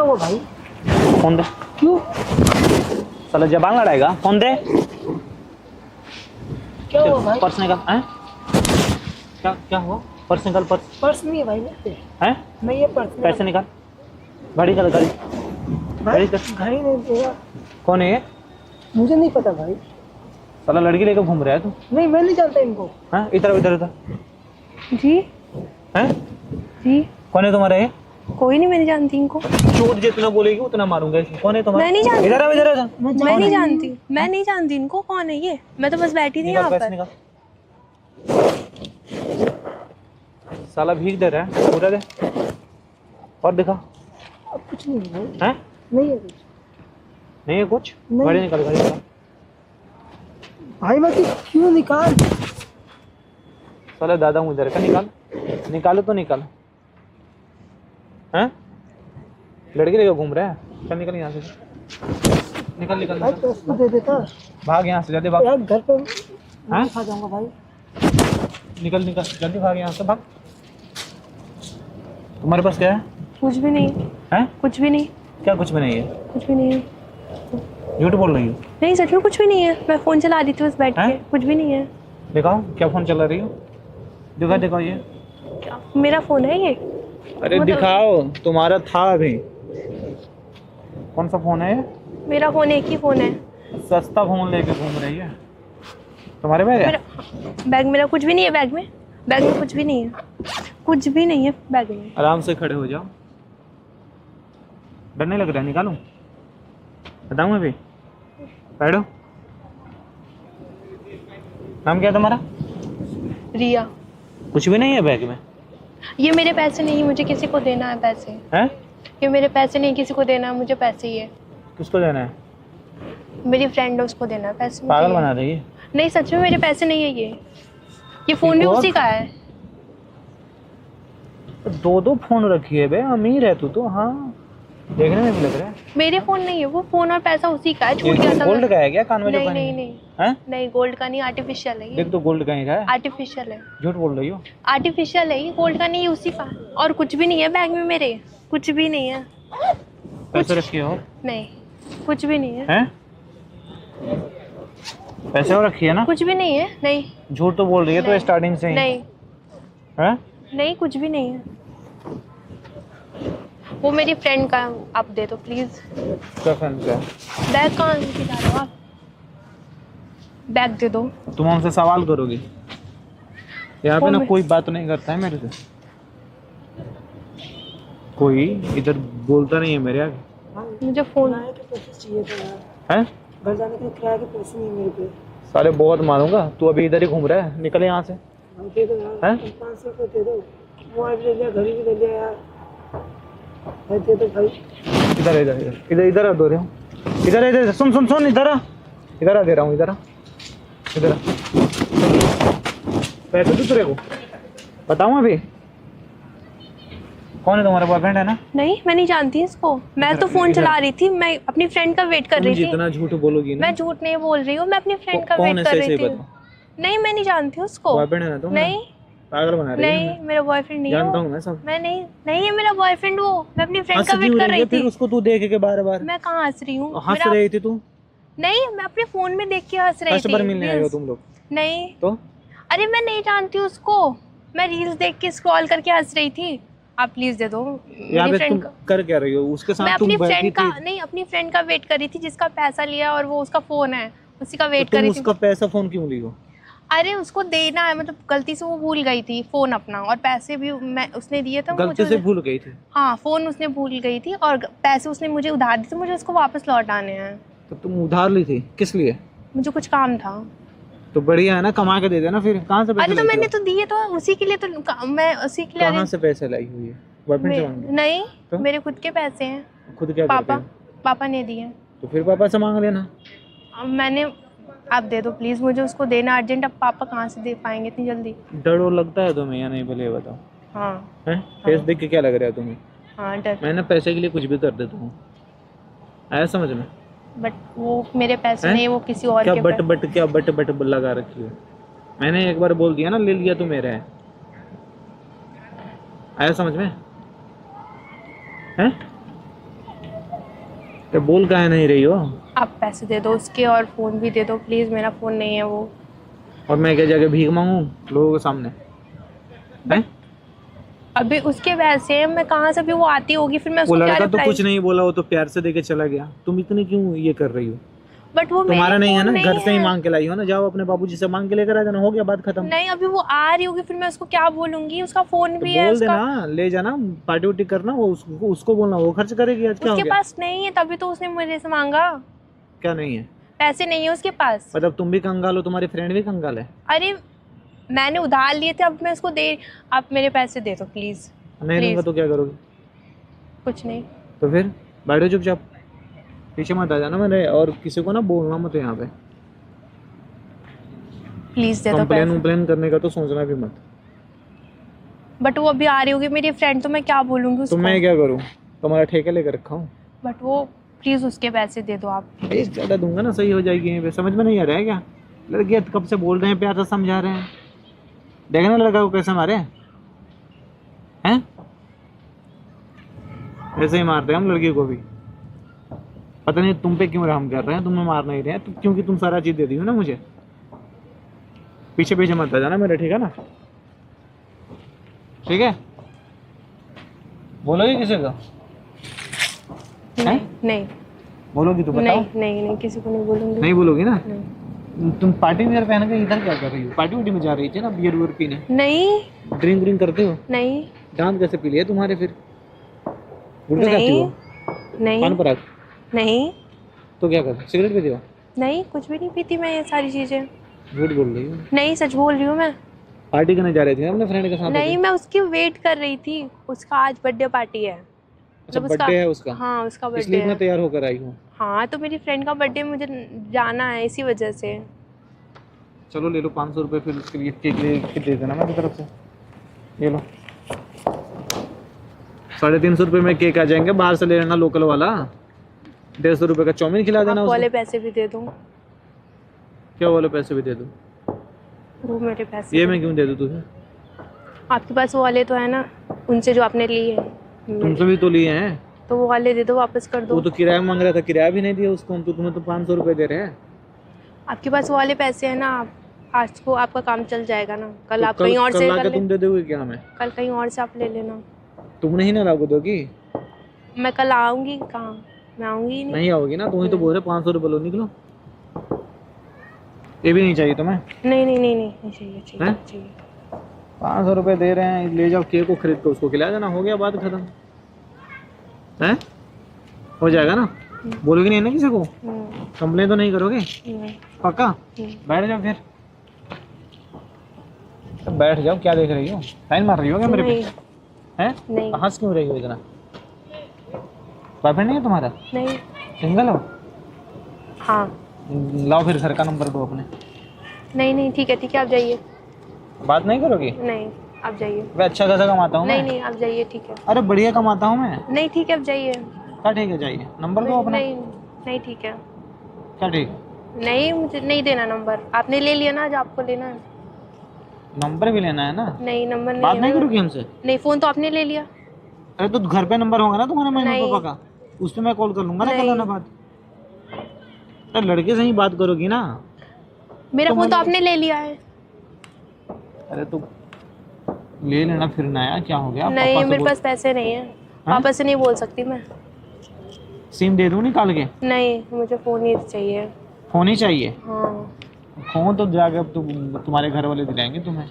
हुआ भाई? फोन दे। क्यों? साला जबान लड़ाएगा, फोन दे। क्या हुआ भाई? पर्स निकाल। हैं? क्या क्या हुआ? पर्स निकाल, पर्स। पर्स नहीं है भाई मेरे पे। हैं? नहीं है पर्स मेरा। पैसे निकाल। गाड़ी चल, गाड़ी भाई गाड़ी चल। घड़ी नहीं देगा। कौन है ये? मुझे नहीं पता भाई। साला लड़की लेकर घूम रहा है तू। नहीं मैं नहीं जानता इनको। हैं? इधर इधर इधर। जी हैं? जी कौन है तुम्हारा ये? कोई नहीं, मैं नहीं जानती इनको। चोट जितना बोलेगी उतना मारूंगा इसको। कौन है तुम्हारा? मैं नहीं जानती। इधर आ, इधर आ। मैं नहीं जानती, मैं नहीं जानती इनको। कौन है ये? मैं तो बस बैठी थी निकाल यहाँ पैसे पर। निकाल। साला भीख दे रहा है, पूरा दे। और दिखा। अब कुछ नहीं है भाई। हैं? नहीं है कुछ। नहीं है कुछ? नहीं। गाड़ी निकाल, गाड़ी निकाल। भाई मैं क्यों निकाल? साला दादा हूँ इधर का, निकाल। निकालो तो निकाल। हैं? लड़की लेकर घूम रहा है। चल निकल यहाँ से। निकल निकल भाई निकल। पैसे तो दे देता। भाग यहाँ से, जल्दी भाग। यार घर पे हाँ? खा जाऊंगा भाई। निकल निकल, जल्दी भाग यहाँ से, भाग। तुम्हारे पास क्या है? कुछ भी नहीं। हैं? कुछ भी नहीं। क्या कुछ भी नहीं है? कुछ भी नहीं है। झूठ बोल रही हो? नहीं, सच में कुछ भी नहीं है। मैं फोन चला रही थी बस बैठ के। हैं? कुछ भी नहीं है। दिखाओ क्या फोन चला रही हो। दिखा, दिखाओ ये। क्या मेरा फोन है ये? अरे मतलब- दिखाओ, तुम्हारा था अभी। कौन सा फोन है ये? मेरा फोन एक ही फोन है। सस्ता फोन लेके घूम रही है। तुम्हारे बैग है? मेरा बैग, मेरा कुछ भी नहीं है बैग में। बैग में कुछ भी नहीं है। कुछ भी नहीं है बैग में। आराम से खड़े हो जाओ। डर नहीं लग रहा है? निकालूं? बताऊं अभी? बैठो। नाम क्या है तुम्हारा? रिया। कुछ भी नहीं है बैग में? ये मेरे पैसे नहीं, मुझे किसी को देना है पैसे। हैं? ये मेरे पैसे नहीं, किसी को देना है, मुझे पैसे ही है। किसको देना है? मेरी फ्रेंड है, उसको देना है पैसे। मुझे पागल ये- बना रही है। नहीं, सच में मेरे पैसे नहीं है ये फोन भी और? उसी का है। दो दो फोन रखी है बे, अमीर है तू तो। हाँ, देखने में भी लग रहा है। मेरे फोन नहीं है वो, फोन और पैसा उसी का है। छूट गया था। गोल्ड का है क्या? कान में जो नहीं पहनी नहीं है? नहीं हैं? नहीं, गोल्ड का नहीं, आर्टिफिशियल है ये। देख तो गोल्ड का ही रहा है। आर्टिफिशियल है। झूठ बोल रही हो। आर्टिफिशियल है ये, गोल्ड का नहीं, उसी का। और कुछ भी नहीं है बैग में मेरे। कुछ भी नहीं है। पैसे रखे हो? नहीं, कुछ भी नहीं है। हैं? पैसे और रखी है ना? कुछ भी नहीं है। नहीं झूठ तो बोल रही है तो नहीं। स्टार्टिंग से ही। नहीं हैं? नहीं, कुछ भी नहीं है। वो मेरी फ्रेंड का, आप दे दो प्लीज। क्या फ्रेंड का? बैग कहाँ गिरा रहे हो आप? बैग दे दो। तुम हमसे सवाल करोगे? यहाँ पे फोन ना में- कोई बात नहीं करता है मेरे से। कोई इधर बोलता नहीं है मेरे आगे। मुझे फोन। किराए के पैसे चाहिए थे यार। हैं? घर जाने के लिए किराए के पैसे नहीं है मेरे पे। साले बहुत मारूंगा। तू अभी इधर ही घूम रहा है, निकल यहाँ से। भाई दे दो यार। हैं? 500 रुपये दे दो। मोबाइल भी ले लिया, घड़ी भी ले लिया यार। भाई दे दो भाई। इधर इधर इधर इधर इधर आ, दो रहे हूँ। इधर इधर, सुन सुन सुन, इधर आ। इधर आ, दे रहा हूँ। इधर आ, इधर आ। पैसे दो तेरे को। बताऊँ अभी? कौन है तुम्हारा? बॉयफ्रेंड है ना? नहीं, मैं नहीं जानती इसको। मैं तो फोन चला रही थी, मैं अपनी फ्रेंड का वेट कर तुम रही थी। जितना झूठ बोलोगी ना। मैं झूठ नहीं बोल रही हूँ, मैं अपनी फ्रेंड का कौन वेट है? कर सही रही सही थी। बताओ। नहीं, मैं नहीं जानती उसको। बॉयफ्रेंड है ना तुम? नहीं पागल बना रही है नहीं, हमें। मेरा बॉयफ्रेंड नहीं है जानता वो। हूँ मैं सब। मैं नहीं, नहीं है मेरा बॉयफ्रेंड वो। मैं अपनी फ्रेंड हंस का वेट क्यों कर रही रही है फिर थी। उसको तू देख के बार बार? मैं कहाँ हंस रही हूँ? हंस रही थी तू? नहीं, मैं अपने फोन में देख के हंस रही कस्टमर थी। मिलने आए हो रील्स। तुम लोग नहीं, तो? अरे मैं नहीं जानती उसको। मैं रील्स देख के स्क्रॉल करके हंस रही थी। आप प्लीज दे दो। यहाँ मेरी पे फ्रेंड तुम का, कर क्या रही हो? उसके मैं साथ तुम अपनी बैठी फ्रेंड का, थी। नहीं अपनी फ्रेंड का वेट कर रही थी जिसका पैसा लिया और वो उसका फोन है, उसी का वेट तो कर तुम रही उसका थी। पैसा फोन क्यों ली हो? अरे उसको देना है, मतलब गलती से वो भूल गई थी फोन अपना, और पैसे भी मैं उसने दिए थे। गलती से भूल गई थी? हाँ, फोन उसने भूल गई थी और पैसे उसने मुझे उधार दिए थे, मुझे उसको वापस लौटाने हैं। तो तुम उधार ली थी किस लिए? मुझे कुछ काम था। तो बढ़िया है ना, कमा के दे देना। फिर कहाँ से पैसे अरे तो लाई मैंने थी? तो दिए तो उसी के लिए, तो मैं उसी के लिए। कहाँ से पैसे लाई हुई है? बॉयफ्रेंड से मांगे? नहीं, तो? मेरे खुद के पैसे हैं। खुद क्या करते पापा, हो? पापा ने दिए। तो फिर पापा से मांग लेना। अब मैंने, आप दे दो प्लीज, मुझे उसको देना अर्जेंट। अब पापा कहाँ से दे पाएंगे इतनी जल्दी? डर और लगता है तुम्हें या नहीं? पहले ये बताओ। हाँ हैं? फेस देख के क्या लग रहा है तुम्हें? हाँ, डर। मैं ना पैसे के लिए कुछ भी कर देता हूँ, आया समझ में? बट वो मेरे पैसे हैं? नहीं, वो किसी और क्या के बट बट, क्या बट बट लगा रखी है? मैंने एक बार बोल दिया ना, ले लिया तो मेरा है। आया समझ में? हैं? तो बोल काहे नहीं रही हो? आप पैसे दे दो उसके और फ़ोन भी दे दो प्लीज़, मेरा फ़ोन नहीं है वो। और मैं क्या जाके भीख मांगू लोगों के सामने? हैं? अभी उसके पैसे हैं, मैं कहाँ से भी वो आती होगी फिर मैं वो उसको क्या लड़का तो रिप्लाई। कुछ नहीं बोला, वो तो प्यार से देके चला गया। तुम इतनी क्यों ये कर रही हो? बट वो तुम्हारा मेरे नहीं है phone ना, घर से ही है। मांग के लाई हो ना, जाओ अपने बाबूजी से मांग के लेकर आ जाना, हो गया बात खत्म। नहीं अभी वो आ रही होगी फिर मैं उसको क्या बोलूंगी, उसका फ़ोन तो भी है बोल उसका। देना, ले जाना, पार्टी उर्टी करना, वो उसको बोलना, वो खर्च करेगी। आज क्या हो उसके गया? पास नहीं है तभी तो उसने मेरे से मांगा। क्या नहीं है? पैसे नहीं है उसके पास। मतलब तुम भी कंगाल हो, तुम्हारी फ्रेंड भी कंगाल है? अरे मैंने उधार लिए थे, अब मैं उसको दे। आप मेरे पैसे दे दो प्लीज़। नहीं दूंगा तो क्या करोगे? कुछ नहीं। तो फिर बैठो चुपचाप, पीछे मत आ जाना मेरे, और किसी को ना बोलना मत यहाँ पे। प्लीज़ दे दो कंप्लेन पैसे। उम्प्लेन करने का तो सोचना भी मत। बट वो अभी आ रही होगी मेरी फ्रेंड, तो मैं क्या बोलूँगी तो उसको। मैं क्या करूँ? तुम्हारा ठेका लेकर रखा हूँ? बट वो प्लीज़ उसके पैसे दे दो आप। एक ज़्यादा दूंगा ना, सही हो जाएगी यहीं पे। समझ में नहीं आ रहा है क्या? लड़के कब से बोल रहे हैं, प्यार से समझा रहे हैं। देखना लड़का को कैसे मारे हैं। ऐसे ही मारते हैं हम लड़की को भी। पता नहीं तुम पे क्यों रहम कर रहे हैं, तुम्हें मार नहीं रहे हैं क्योंकि तुम सारा चीज दे दी हो ना मुझे। पीछे पीछे मत आ जाना मेरे, ठीक है ना? ठीक है? बोलोगी किसी को? नहीं नहीं बोलोगी तो बताओ। नहीं नहीं नहीं किसी को नहीं बोलूँगी। नहीं बोलोगी ना? नहीं। तुम पार्टी वेयर पहन के इधर क्या कर रही हो? पार्टी वार्टी में जा रही थी ना, बियर वियर पीने? नहीं ड्रिंक व्रिंक करते हो? नहीं दांत कैसे पी लिए तुम्हारे फिर? गुटखा खाती हो? नहीं पान पराग? नहीं तो क्या करते? सिगरेट पीती हो? नहीं कुछ भी नहीं पीती मैं ये सारी चीज़ें। झूठ बोल रही हो। नहीं सच बोल रही हूँ मैं। पार्टी करने जा रही थी ना अपने फ्रेंड के साथ? नहीं मैं उसकी वेट कर रही थी, उसका आज बर्थडे पार्टी है। अच्छा, मतलब उसका बर्थडे है उसका? हाँ उसका इसलिए बर्थडे इतना है। तैयार होकर आई हूँ? हाँ तो मेरी फ्रेंड का बर्थडे मुझे जाना है इसी वजह से। चलो ले लो 500 रुपये, फिर उसके लिए केक ले के दे देना मेरी तरफ से। ये लो 350 रुपये में केक आ जाएंगे, बाहर से ले लेना लोकल वाला। 150 रुपये का चाउमीन खिला देना आप उसको। वाले पैसे भी दे दो। क्या वाले पैसे भी दे दूँ? वो मेरे पैसे ये मैं क्यों दे दूँ तुझे? आपके पास वो वाले तो है ना, उनसे जो आपने लिए हैं। तुमसे भी तो लिए हैं। तो वो वाले दे दो, वापस कर दो। वो तो किराया मांग रहा था, किराया भी नहीं दिया उसको हम तो। तुम्हें तो 500 रुपये दे रहे हैं। आपके पास वो वाले पैसे हैं ना, आप आज को आपका काम चल जाएगा ना, कल तो आप कहीं और से कल कर आके ले। तुम दे दोगे क्या हमें? कल कहीं और से आप ले लेना। तुम नहीं ना लागू दोगी? मैं कल आऊँगी कहाँ, मैं आऊँगी ही नहीं। नहीं आओगी ना, तुम ही तो बोल रहे 500 रुपये लो, निकलो। ये भी नहीं चाहिए तुम्हें? नहीं नहीं नहीं नहीं नहीं चाहिए चाहिए हैं? चाहिए। 500 रुपये दे रहे हैं, ले जाओ केक को खरीद के उसको खिला देना, हो गया बात खत्म। हैं? हो जाएगा ना? बोलोगे नहीं ना किसी को? कंप्लेन तो नहीं करोगे? पक्का? बैठ जाओ फिर। तो बैठ जाओ, क्या देख रही हो? टाइम मार रही हो क्या मेरे पे? नहीं हैं? नहीं हंस क्यों रही हो इतना? बॉयफ्रेंड नहीं है तुम्हारा? नहीं। सिंगल हो? हाँ। लाओ फिर घर का नंबर दो अपने। नहीं नहीं ठीक है आप जाइए। बात नहीं करोगी? नहीं आप जाइए। मैं अच्छा खासा कमाता हूँ। नहीं नहीं आप जाइए ठीक है। अरे बढ़िया कमाता हूँ मैं। नहीं ठीक है आप जाइए। क्या ठीक है? चाहिए नंबर दो अपना। नहीं नहीं ठीक है। क्या ठीक? नहीं मुझे नहीं देना नंबर, आपने ले लिया ना जो आपको लेना है। नंबर भी लेना है ना? नहीं नंबर नहीं बात है नहीं ना। करोगी हमसे? नहीं फ़ोन तो आपने ले लिया। अरे तो घर पे नंबर होगा ना तुम्हारे मम्मी नहीं। पापा का, उस पे मैं कॉल कर लूंगा ना, नहीं। कल आना बात। तो लड़के से ही बात करोगी ना? मेरा फ़ोन तो आपने ले लिया है। अरे तो ले लेना फिर ना यार, क्या हो गया? नहीं पापा से मेरे पास पैसे नहीं है, पापा से नहीं बोल सकती मैं। सिम दे दूँ निकाल के? नहीं मुझे फ़ोन ही चाहिए। फोन ही चाहिए? हाँ। फोन तो जाके अब तुम्हारे घर वाले दिलाएंगे तुम्हें,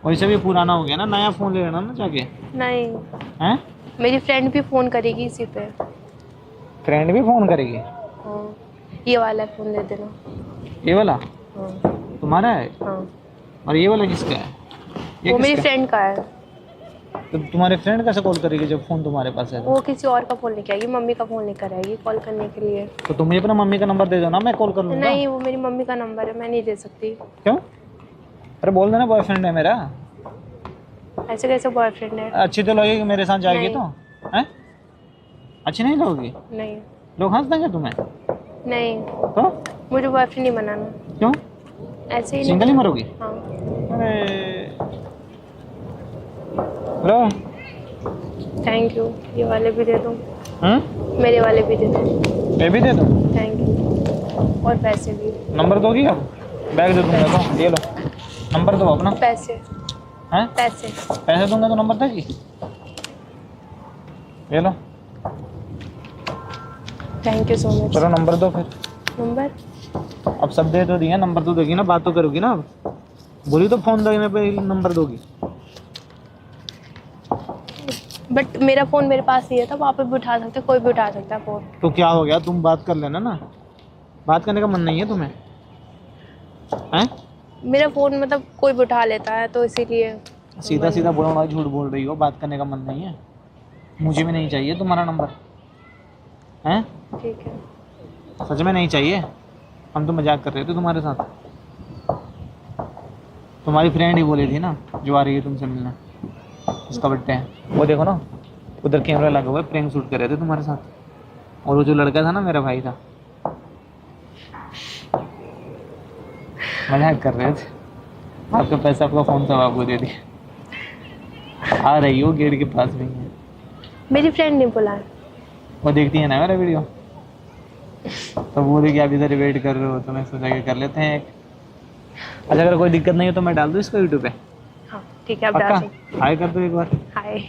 वैसे भी पुराना हो गया ना, नया फोन ले लेना ना जाके। नहीं हैं? मेरी फ्रेंड भी फ़ोन करेगी इसी पे। फ्रेंड भी फोन करेगी? हाँ ये वाला फ़ोन दे देना। ये वाला हाँ तुम्हारा है? हाँ और ये वाला किसका है? ये वो मेरी किसका है? फ्रेंड का है। तो तुम्हारे फ्रेंड कैसे कॉल करेगी जब फोन तुम्हारे पास है? वो किसी और का फ़ोन लेके आएगी, मम्मी का फ़ोन लेकर आएगी कॉल करने के लिए। तो तुम ही अपना मम्मी का नंबर दे दो ना, मैं कॉल कर लूँगा। नहीं वो मेरी मम्मी का नंबर है, मैं नहीं दे सकती। क्यों? अरे बोल देना बॉयफ्रेंड है मेरा। ऐसे कैसे बॉयफ्रेंड है? अच्छी तो लगेगी मेरे साथ जाएगी नहीं। तो? हैं? अच्छी नहीं लगेगी? नहीं लोग हंस देंगे तुम्हें। नहीं तो मुझे बॉयफ्रेंड नहीं बनाना। क्यों? ऐसे ही सिंगल ही मरोगी? हाँ। अरे लो। थैंक यू, ये वाले भी दे दो। हाँ? मेरे वाले भी दे दो। ये भी दे दूँ? Thank you. और पैसे भी। नंबर दोगी अब? बैग दे दूँगा तो ये लो, नंबर दो अपना। पैसे। हैं? पैसे। पैसे दूंगा तो नंबर देगी? ये लो। Thank you so much. चलो नंबर दो फिर। नंबर? अब सब दे तो दिया, नंबर तो देगी ना, बात तो करोगी ना अब। बोली तो फोन देने पे नंबर दोगी। बट मेरा फ़ोन मेरे पास ही है, तो वहाँ पे भी उठा सकते, कोई भी उठा सकता है फ़ोन। तो क्या हो गया, तुम बात कर लेना ना। बात करने का मन नहीं है तुम्हें? हैं? मेरा फ़ोन मतलब कोई भी उठा लेता है, तो इसीलिए। सीधा सीधा बोलो ना, झूठ बोल रही हो, बात करने का मन नहीं है। मुझे भी नहीं चाहिए तुम्हारा नंबर। हैं? ठीक है। सच में नहीं चाहिए। हम तो मजाक कर रहे थे तुम्हारे साथ। तुम्हारी फ्रेंड ही बोली थी ना, जो आ रही है तुमसे मिलने, उसका बर्थडे है। वो देखो ना, उधर कैमरा लगा हुआ है, प्रैंक शूट कर रहे थे तुम्हारे साथ। और वो जो लड़का था ना, मेरा भाई था। मजाक कर रहे थे। आपका पैसा, आपका फ़ोन सब आपको दे दिया। आ रही हो, गेट के पास में ही है। मेरी फ्रेंड ने बुलाया। वो देखती है ना मेरा वीडियो, तो बोले कि आप इधर वेट कर रहे हो, तो मैं सोचा कि कर लेते हैं एक। अच्छा, अगर कोई दिक्कत नहीं हो तो मैं डाल दूँ इसको यूट्यूब पे? हाँ ठीक है, अब पक्का? डाल दें। हाय कर दो एक बार। हाय।